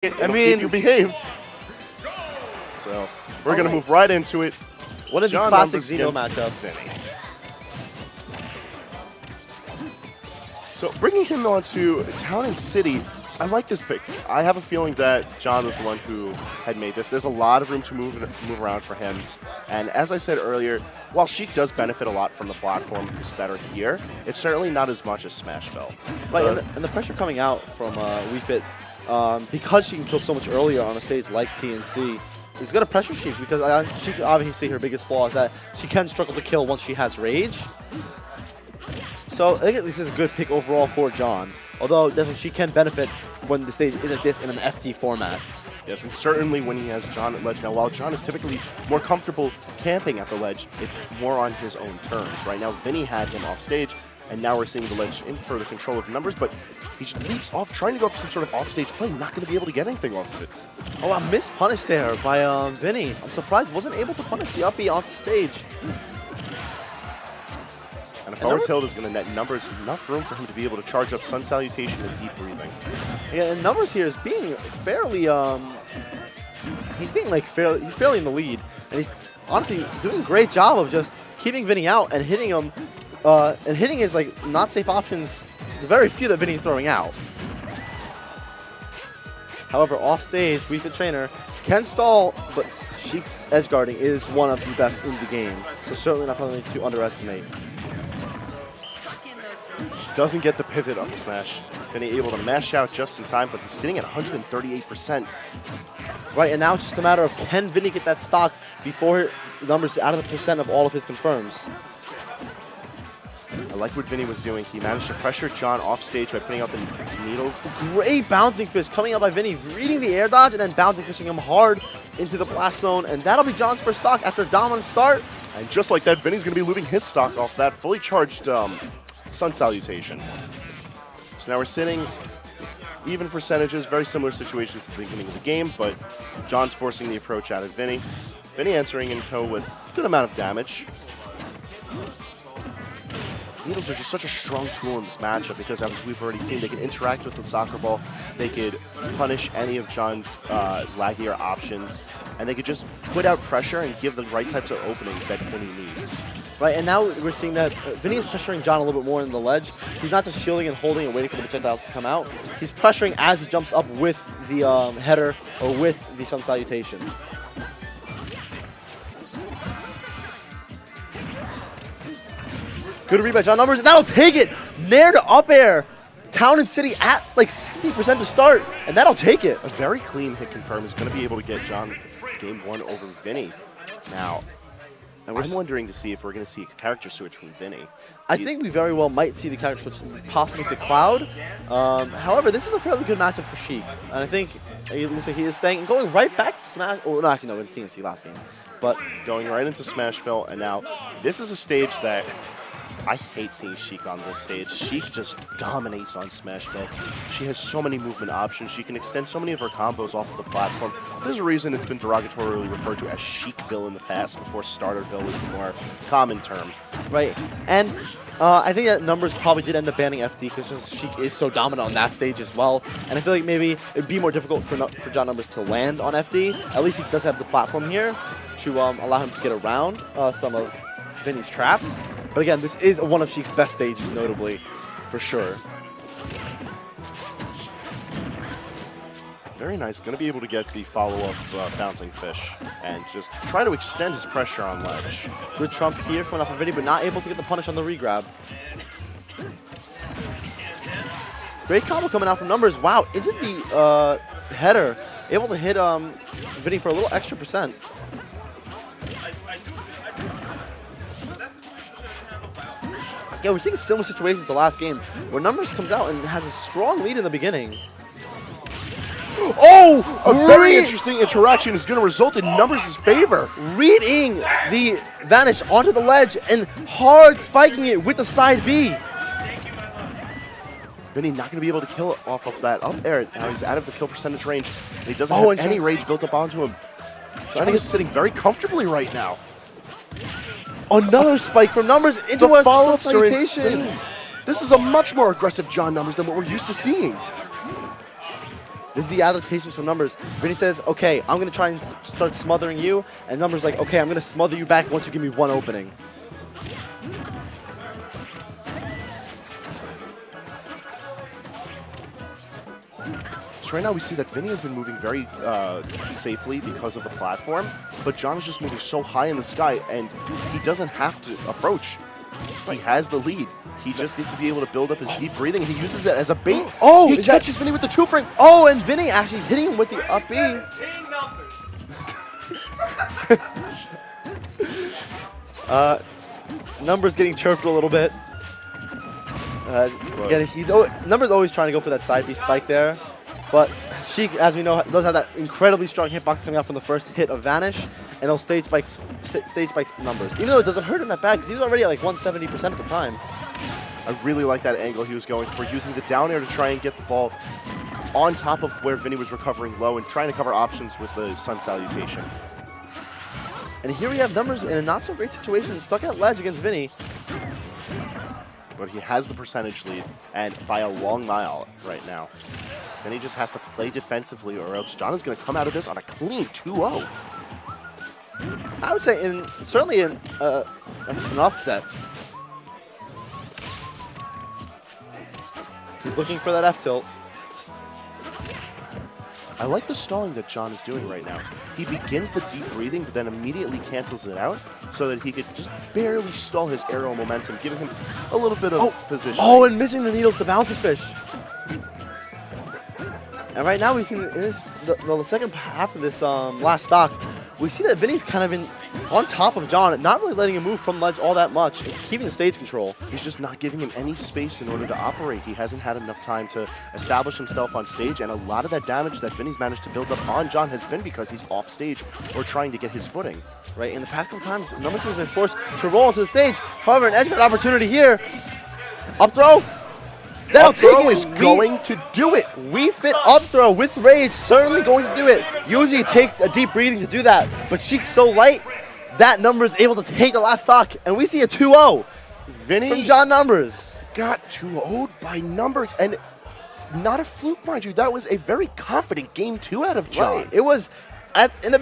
I mean, you behaved. So we're gonna move right into it. What is the classic Xeno matchup? So bringing him on to Town and City, I like this pick. I have a feeling that John was the one who had made this. There's a lot of room to move around for him. And as I said earlier, while Sheik does benefit a lot from the platforms that are here, it's certainly not as much as Smashville. Right, and the pressure coming out from VII, because she can kill so much earlier on a stage like TNC, is going to pressure Sheik because Sheik obviously her biggest flaw is that she can struggle to kill once she has rage. So I think this is a good pick overall for John, although definitely she can benefit when the stage is like this in an FT format. Yes, and certainly when he has John at ledge. Now, while John is typically more comfortable camping at the ledge, it's more on his own terms. Right now, Vinnie had him off stage, and now we're seeing the ledge in further control of numbers, but he just leaps off, trying to go for some sort of off-stage play, not going to be able to get anything off of it. Oh, a missed punish there by Vinnie. I'm surprised wasn't able to punish the up B onto stage. And a forward tilt is going to net numbers enough room for him to be able to charge up Sun Salutation and Deep Breathing. Yeah, and numbers here is being fairly, he's fairly in the lead, and he's honestly doing a great job of just keeping Vinnie out and hitting him, and hitting his like not safe options, the very few that Vinnie's throwing out. However, off stage, VII trainer can stall, but Sheik's edge guarding is one of the best in the game, so certainly not something to underestimate. Doesn't get the pivot on the smash. Vinnie able to mash out just in time, but he's sitting at 138%. Right, and now it's just a matter of can Vinnie get that stock before numbers out of the percent of all of his confirms. I like what Vinnie was doing. He managed to pressure John off stage by putting out the needles. Great bouncing fish coming out by Vinnie, reading the air dodge and then bouncing fishing him hard into the blast zone, and that'll be John's first stock after a dominant start. And just like that, Vinnie's going to be looting his stock off that fully charged Sun Salutation. So now we're sitting even percentages, very similar situations at the beginning of the game, but John's forcing the approach out of Vinnie. Vinnie answering in tow with a good amount of damage. Needles are just such a strong tool in this matchup because, as we've already seen, they can interact with the soccer ball, they could punish any of John's laggier options, and they could just put out pressure and give the right types of openings that Vinnie needs. Right, and now we're seeing that Vinnie is pressuring John a little bit more in the ledge. He's not just shielding and holding and waiting for the projectile to come out. He's pressuring as he jumps up with the header or with the Sun Salutation. Good read by JohnNumbers, and that'll take it! Nair to up air! Town and City at like 60% to start, and that'll take it. A very clean hit confirm is going to be able to get John game one over Vinnie. Now, I'm wondering to see if we're going to see a character switch from Vinnie. I think we very well might see the character switch possibly to Cloud. However, this is a fairly good matchup for Sheik. And I think it looks like he is staying and going right back to Smash. Oh, no, actually, no, in TNC last game. But going right into Smashville, and now this is a stage that I hate seeing Sheik on this stage. Sheik just dominates on Smashville. She has so many movement options. She can extend so many of her combos off of the platform. There's a reason it's been derogatorily referred to as Sheikville in the past before Starterville was the more common term. Right, and I think that numbers probably did end up banning FD because Sheik is so dominant on that stage as well. And I feel like maybe it'd be more difficult for JohnNumbers to land on FD. At least he does have the platform here to allow him to get around some of Vinnie's traps. But again, this is one of Sheik's best stages, notably, for sure. Very nice. Going to be able to get the follow-up bouncing fish and just try to extend his pressure on ledge. Good trump here coming off of Vinnie, but not able to get the punish on the regrab. Great combo coming out from numbers. Wow, into the header. Able to hit Vinnie for a little extra percent. Yeah, we're seeing similar situations to last game, where numbers comes out and has a strong lead in the beginning. Oh! A very interesting interaction is going to result in numbers' favor. Reading the vanish onto the ledge and hard spiking it with the side B. Vinnie not going to be able to kill it off of that up air. Now he's out of the kill percentage range. And he doesn't have any rage built up onto him. John is sitting very comfortably right now. Another spike from numbers into a Sun Salutation. This is a much more aggressive JohnNumbers than what we're used to seeing. This is the adaptations from Numbers. Vinnie says, okay, I'm going to try and start smothering you. And Numbers like, okay, I'm going to smother you back once you give me one opening. So right now we see that Vinnie has been moving very safely because of the platform, but John is just moving so high in the sky, and he doesn't have to approach. He has the lead. He just needs to be able to build up his deep breathing, and he uses it as a bait. Oh, he catches Vinnie with the 2-frame. Oh, and Vinnie actually hitting him with the up B. Numbers getting chirped a little bit. Numbers always trying to go for that side B spike there. But Sheik, as we know, does have that incredibly strong hitbox coming out from the first hit of Vanish, and he'll stage spikes Numbers. Even though it doesn't hurt him that bad, because he was already at like 170% at the time. I really like that angle he was going for, using the down air to try and get the ball on top of where Vinnie was recovering low and trying to cover options with the Sun Salutation. And here we have Numbers in a not-so-great situation, stuck at ledge against Vinnie. But he has the percentage lead, and by a long mile right now. Then he just has to play defensively, or else John is going to come out of this on a clean 2-0. I would say certainly an upset. He's looking for that F tilt. I like the stalling that John is doing right now. He begins the deep breathing, but then immediately cancels it out so that he could just barely stall his aerial momentum, giving him a little bit of position. Oh, and missing the needles to Bouncing Fish. And right now, we've seen in the second half of this last stock, we see that Vinnie's kind of on top of John, not really letting him move from ledge all that much, and keeping the stage control. He's just not giving him any space in order to operate. He hasn't had enough time to establish himself on stage, and a lot of that damage that Vinnie's managed to build up on John has been because he's off stage or trying to get his footing. Right, in the past couple times, Numbers has been forced to roll into the stage. However, an edge guard opportunity here. Up throw. That'll take it. Is going to do it. We fit up throw with rage, certainly going to do it. Usually it takes a deep breathing to do that, but Sheik's so light that Numbers able to take the last stock, and we see a 2-0 Vinnie from JohnNumbers. Got 2-0'd by Numbers, and not a fluke, mind you. That was a very confident game 2 out of John. Right. It was in the